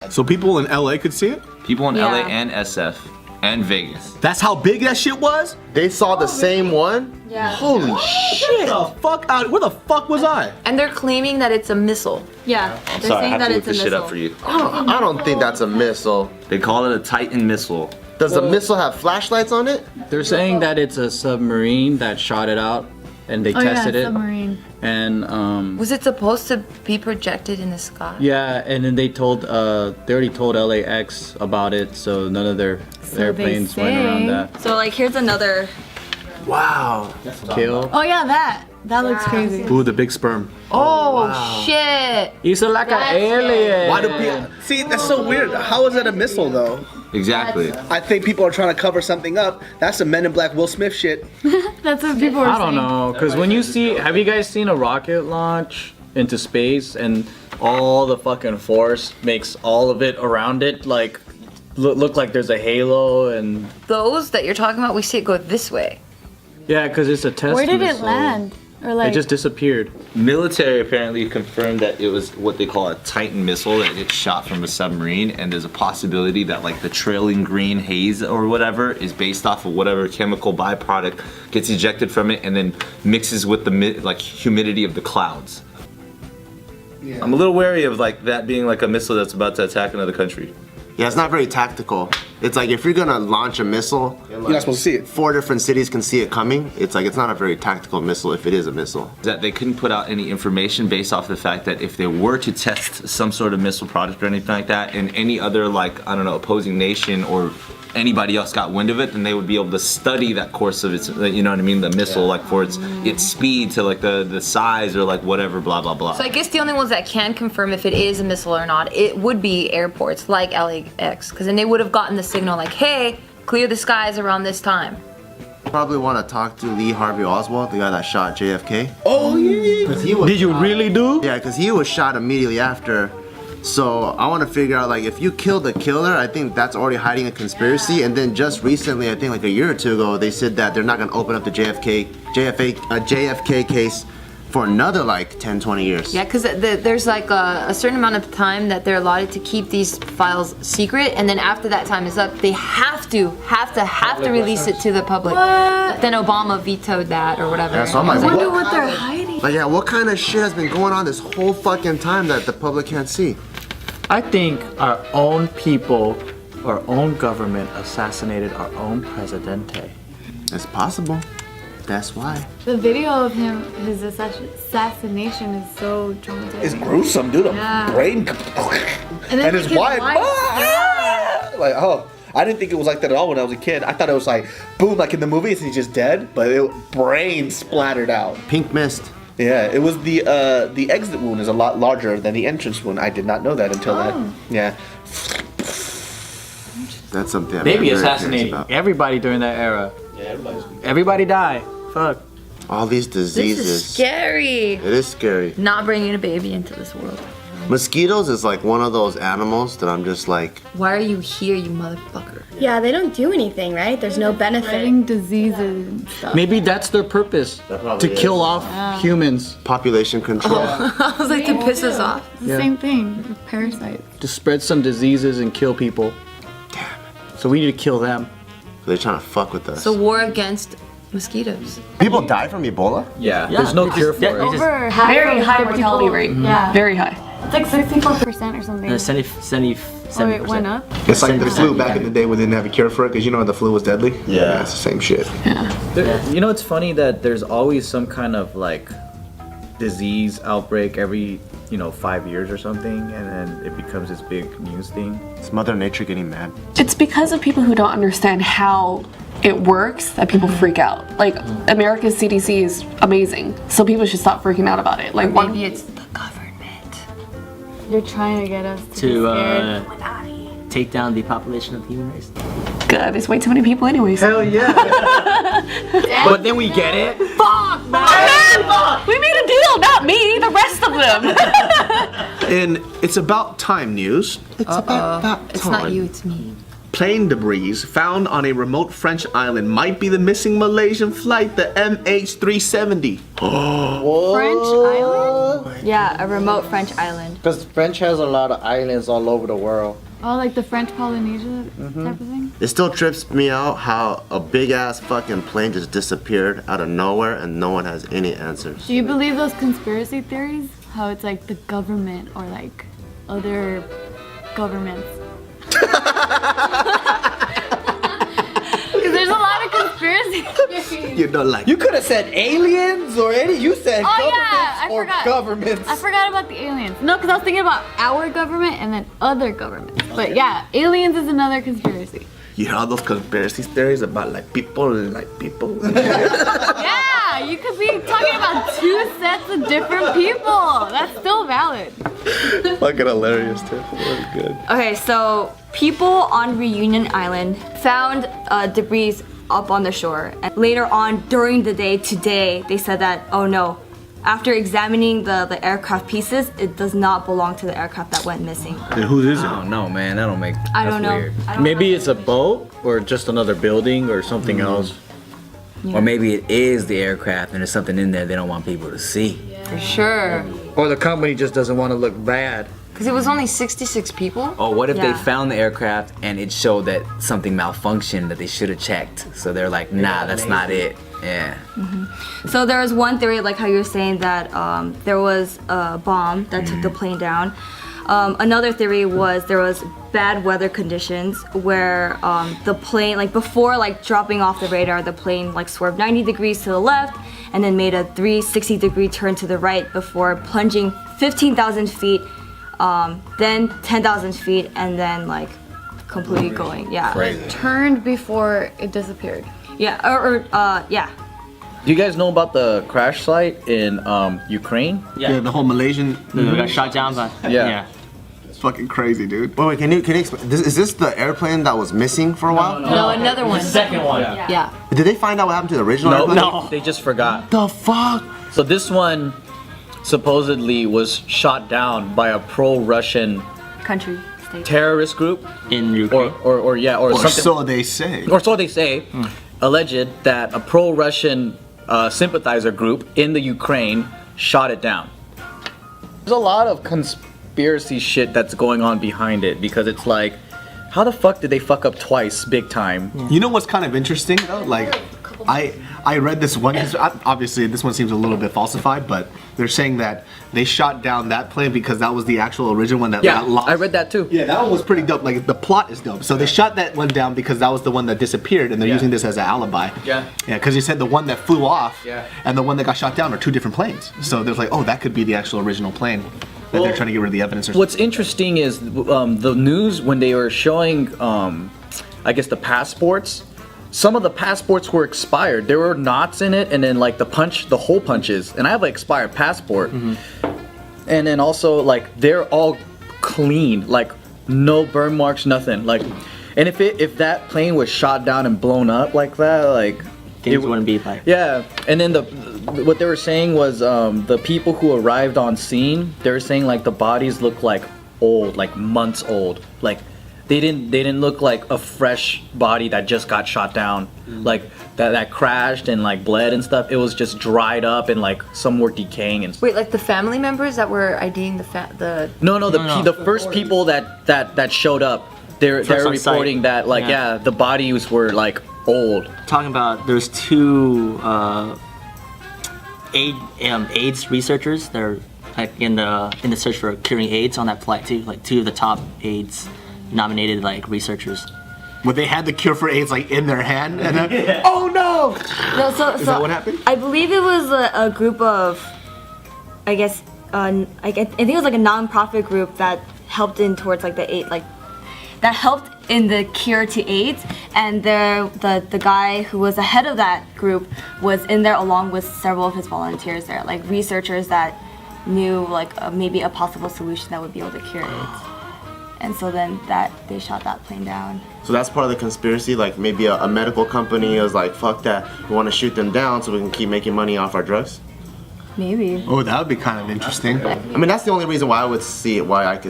So people in LA could see it? People in LA and SF and Vegas. That's how big that shit was? They saw the same one? Yeah. Holy shit! Get the fuck out! Where the fuck was I? And they're claiming that it's a missile. Yeah. I'm They're sorry, I saying have that to look it's a this shit missile. up for you. I don't think that's a missile. They call it a Titan missile. Does the missile have flashlights on it? They're saying that it's a submarine that shot it out, and they tested it. Submarine. And Was it supposed to be projected in the sky? yeah, and then they already told LAX about it, so none of their airplanes went around that. So like, here's another. Wow. Kill. Oh yeah, that looks crazy. Ooh, the big sperm. Oh shit! He's like an alien. Why do people... See, that's so weird. How is that a missile, though? Exactly. I think people are trying to cover something up. That's some Men in Black Will Smith shit. That's what people are I saying. don't know, because when you see, have you guys seen a rocket launch into space and all the fucking force makes all of it around it like look like there's a halo and Those that you're talking about, we see it go this way. yeah, because it's a test. Where did it missile. land? Or like? It just disappeared. Military apparently confirmed that it was what they call a Titan missile, that it shot from a submarine, and there's a possibility that like the trailing green haze or whatever is based off of whatever chemical byproduct gets ejected from it and then mixes with the like humidity of the clouds. Yeah. I'm a little wary of like that being like a missile that's about to attack another country. Yeah, it's not very tactical. It's like if you're gonna launch a missile, You're not supposed to see it. 4 different cities can see it coming. It's like it's not a very tactical missile if it is a missile. That they couldn't put out any information based off the fact that if they were to test some sort of missile product or anything like that in any other like, I don't know, opposing nation or anybody else got wind of it, then they would be able to study that course of its, you know what I mean, the missile, like for its speed to like the size or like whatever, blah blah blah. So I guess the only ones that can confirm if it is a missile or not, it would be airports like LAX, because then they would have gotten the signal like, hey, clear the skies around this time. Probably want to talk to Lee Harvey Oswald, the guy that shot JFK. Oh, yeah. Did you really do? Yeah, because he was shot immediately after. So I want to figure out like if you kill the killer, I think that's already hiding a conspiracy. And then just recently, I think like a year or two ago, they said that they're not going to open up the JFK case for another like 10, 20 years. Yeah, because there's like a certain amount of time that they're allotted to keep these files secret, and then after that time is up, they have to release it to the public. But then Obama vetoed that or whatever. Yeah, so I'm like, I wonder what? what they're hiding. Like, yeah, what kind of shit has been going on this whole fucking time that the public can't see? I think our own people, our own government assassinated our own presidente. It's possible. That's why. The video of him, his assassination is so traumatizing. It's gruesome, dude. Yeah. A brain. And then And his his wife. wife- Ah! Like, oh. I didn't think it was like that at all when I was a kid. I thought it was like, boom, like in the movies, he's just dead, but brain splattered out. Pink mist. Yeah, it was the exit wound is a lot larger than the entrance wound. I did not know that until that. Yeah. That's something I'm They be very curious assassinating about. everybody during that era. Everybody die. Fuck. All these This diseases. is scary. It is scary. Not bringing a baby into this world. Mosquitoes is like one of those animals that I'm just like, Why are you here, you motherfucker? Yeah, they don't do anything, right? There's no benefit. Spreading diseases and stuff. Maybe that's their purpose, to kill off humans, population control. I was like, to piss us off. It's the same thing with parasites. to spread some diseases and kill people. Damn. So we need to kill them. They're trying to fuck with us. So war against mosquitoes. People die from Ebola? Yeah, there's no cure for it. Over Very high mortality people- rate. Yeah. Very high. It's like 64% or something. 70%. Oh, it went up? It's like the flu back in the day when they didn't have a cure for it because you know the flu was deadly. Yeah. It's the same shit. You know, it's funny that there's always some kind of like disease outbreak every 5 years or something, and then it becomes this big news thing. It's Mother Nature getting mad. It's because of people who don't understand how it works that people freak out. Like, America's CDC is amazing, so people should stop freaking out about it. Like, Maybe it's the government. You're trying to get us to be scared. Take down the population of the human race. God, there's way too many people anyways. Hell yeah! But then we get it. Fuck, man! We made a deal, not me, the rest of them. And it's about time news. It's about that It's time. not you, it's me. Plane debris found on a remote French island might be the missing Malaysian flight, the MH370. French island? Ebola? Yeah, a remote French island. Because French has a lot of islands all over the world. Oh, like the French Polynesia type of thing? It still trips me out how a big ass fucking plane just disappeared out of nowhere and no one has any answers. Do you believe those conspiracy theories? How it's like the government or like other governments? Because there's a lot of conspiracy theories. You know, like You could have said aliens or any. You said Oh, governments yeah, I or forgot. governments. I forgot about the aliens. No, because I was thinking about our government and then other governments. But yeah, aliens is another conspiracy. You hear all those conspiracy theories about like people and like people. Yeah, you could be talking about two sets of different people. That's still valid. Fucking hilarious too. That's good. Okay, so people on Reunion Island found debris up on the shore. And later on during the day today, they said that, oh no, after examining the aircraft pieces, it does not belong to the aircraft that went missing. And whose is I it? don't know, man. That don't make. I don't that's know. Weird. I don't Maybe know. it's a boat or just another building or something else. Or maybe it is the aircraft and there's something in there they don't want people to see. For sure. Or the company just doesn't want to look bad. Because it was only 66 people. Or what if they Yeah. found the aircraft and it showed that something malfunctioned that they should have checked? So they're like, nah, that's not it. Yeah. So there was one theory, like how you were saying that there was a bomb that took the plane down. Another theory was there was bad weather conditions where the plane, like before like dropping off the radar, the plane like swerved 90 degrees to the left and then made a 360-degree turn to the right before plunging 15,000 feet, then 10,000 feet, and then like completely going. Yeah. Turned before it disappeared. Yeah. Yeah. Do you guys know about the crash site in Ukraine? Yeah, the whole Malaysian. We got shot down by. Yeah. It's fucking crazy, dude. wait, can you explain? Is this the airplane that was missing for a while? No, another one. Second one. Yeah. Did they find out what happened to the original No, airplane? no, they just forgot. The fuck? So this one supposedly was shot down by a pro-Russian Country. State. terrorist group, In Ukraine. or Or something. so they say. Or so they say, alleged that a pro-Russian sympathizer group in the Ukraine shot it down. There's a lot of conspiracy shit that's going on behind it because it's like, how the fuck did they fuck up twice, big time? You know what's kind of interesting though? Like, I read this one. Obviously, this one seems a little bit falsified, but they're saying that they shot down that plane because that was the actual original one that Yeah, got lost. I read that too. Yeah, that one was pretty dope. Like the plot is dope. So they shot that one down because that was the one that disappeared, and they're using this as an alibi. Yeah. Yeah, because they said the one that flew off Yeah. and the one that got shot down are two different planes. So there's like, oh, that could be the actual original plane that they're trying to get rid of the evidence. Or What's interesting is the news when they were showing, I guess the passports. Some of the passports were expired. There were knots in it, and then like the hole punches. And I have an expired passport. And then also like they're all clean, like no burn marks, nothing. Like, and if that plane was shot down and blown up like that, like Things wouldn't be like. yeah. And then what they were saying was the people who arrived on scene, they were saying like the bodies look like old, like months old, like. They didn't look like a fresh body that just got shot down, like that crashed and like bled and stuff. It was just dried up and like some were decaying and. Wait, like the family members that were IDing the No, the first people that showed up, they're on site. reporting that like Yeah. the bodies were like old. Talking about there's two AIDS researchers. They're like in the search for curing AIDS on that flight too. Like two of the top AIDS nominated like researchers. Well, they had the cure for AIDS like in their hand, and then, oh no! No, so Is that what happened? I believe it was a group of, I guess, I think it was like a non-profit group that helped in towards like that helped in the cure to AIDS, and the guy who was the head of that group was in there along with several of his volunteers there, like researchers that knew like maybe a possible solution that would be able to cure AIDS. And so then they shot that plane down. So that's part of the conspiracy, like maybe a medical company was like, fuck that, we want to shoot them down so we can keep making money off our drugs. Maybe. Oh, that would be kind of interesting. I mean, that's the only reason why I could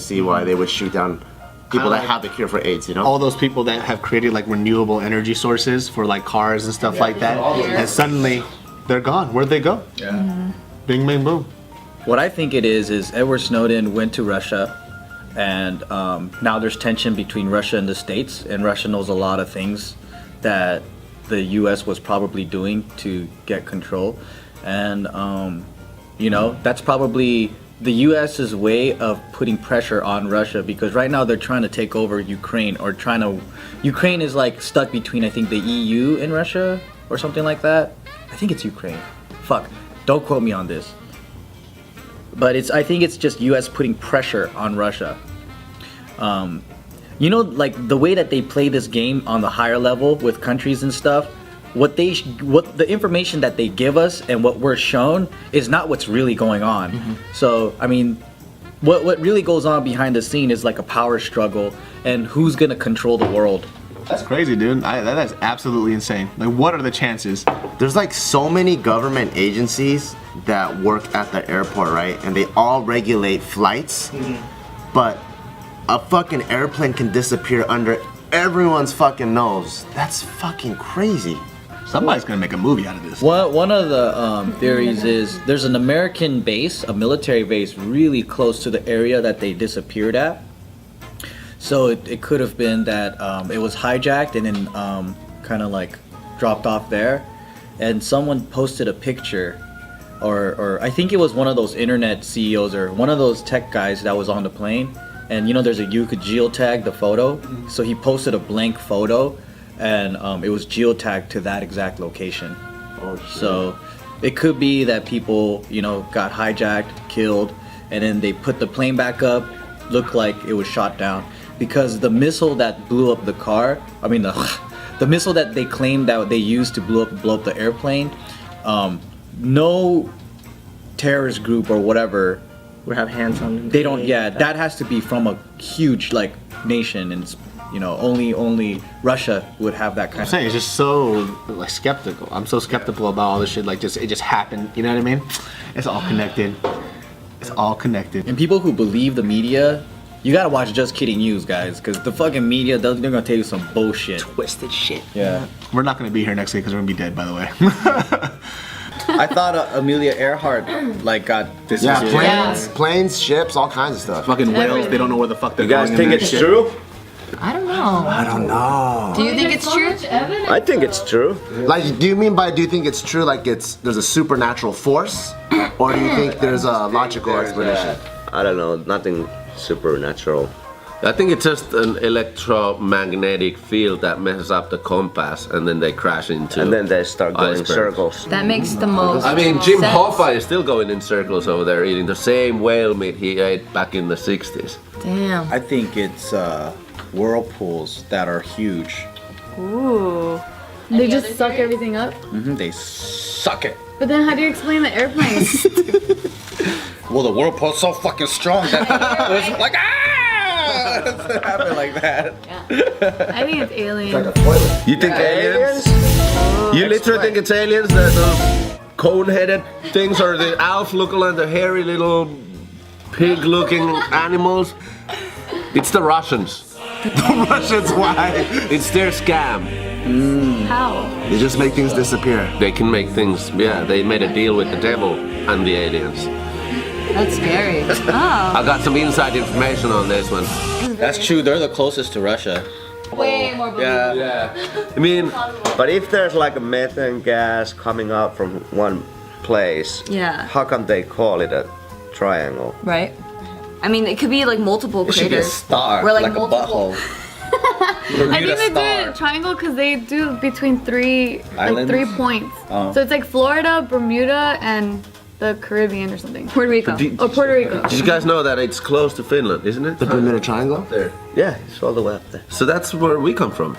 see why they would shoot down people that have the cure for AIDS, you know? All those people that have created like renewable energy sources for like cars and stuff like that, and suddenly they're gone. Where'd they go? Yeah. Bing, bang, boom. What I think it is Edward Snowden went to Russia, and now there's tension between Russia and the States, and Russia knows a lot of things that the U.S. was probably doing to get control, and you know, that's probably the U.S.'s way of putting pressure on Russia, because right now they're trying to take over Ukraine, or Ukraine is like stuck between, I think, the EU and Russia or something like that. I think it's Ukraine. Fuck, don't quote me on this. But I think it's just U.S. putting pressure on Russia. You know, like the way that they play this game on the higher level with countries and stuff, what the information that they give us and what we're shown is not what's really going on. So I mean, what really goes on behind the scene is like a power struggle, and who's gonna control the world. That's crazy, dude. That is absolutely insane. Like, what are the chances? There's like so many government agencies that work at the airport, right? And they all regulate flights, but a fucking airplane can disappear under everyone's fucking nose. That's fucking crazy. Somebody's gonna make a movie out of this. One of the theories is there's an American base, a military base, really close to the area that they disappeared at. So it could have been that it was hijacked and then kind of like dropped off there, and someone posted a picture, or I think it was one of those internet CEOs or one of those tech guys that was on the plane, and you know you could geotag the photo, so he posted a blank photo, and it was geotagged to that exact location. Oh shit. So it could be that people, you know, got hijacked, killed, and then they put the plane back up, looked like it was shot down. Because the missile that blew up the car, I mean the missile that they claimed that they used to blow up the airplane, no terrorist group or whatever We have hands on. they don't. Yeah, that has to be from a huge like nation, and you know only Russia would have that kind I'm of. saying it's just so like skeptical. I'm so skeptical about all this shit. Like it just happened. You know what I mean? It's all connected. It's all connected. And people who believe the media, you gotta watch JustKiddingNews, guys, because the fucking media, they're gonna tell you some bullshit. Twisted shit. Yeah. We're not gonna be here next week because we're gonna be dead, by the way. I thought Amelia Earhart like got this. Yeah, planes, ships, all kinds of stuff. Fucking whales, they don't know where the fuck they're You guys going. think in that it's shit. true? I don't know. I don't know. Do you think it's true? I think it's true. Like, do you think it's true? Like, there's a supernatural force, or do you think there's a logical explanation? I don't know, nothing supernatural. I think it's just an electromagnetic field that messes up the compass, and then they crash into. And then they start going in icebergs. circles. That makes the most. I mean, Jim sense. Hoffa is still going in circles over there, eating the same whale meat he ate back in the 60s. Damn. I think it's whirlpools that are huge. Ooh. They just suck everything up. They suck it. But then how do you explain the airplanes? Well, the whirlpool's so fucking strong that it was like it happened like that. I think it's aliens. You think aliens? You literally think it's aliens? The cone-headed things, or the Alf looking like the hairy little pig-looking animals? It's the Russians. The Russians, why? It's their scam. How? They just make things disappear. They can make things. Yeah, they made a deal with the devil and the aliens. That's scary. I got some inside information on this one. That's true. They're the closest to Russia. Way more believable. Yeah. I mean, But if there's like a methane gas coming up from one place, Yeah. how come they call it a triangle? Right. I mean, it could be like multiple It should be a craters. star, Where, like, like a multiple- butthole. I think they do a triangle because they do between three Islands? 3 points. Oh. So it's like Florida, Bermuda, and the Caribbean or something. Puerto Rico. Or Puerto Rico. did you guys know that it's close to Finland, isn't it? The Bermuda Triangle? There. Yeah, it's all the way up there. So that's where we come from.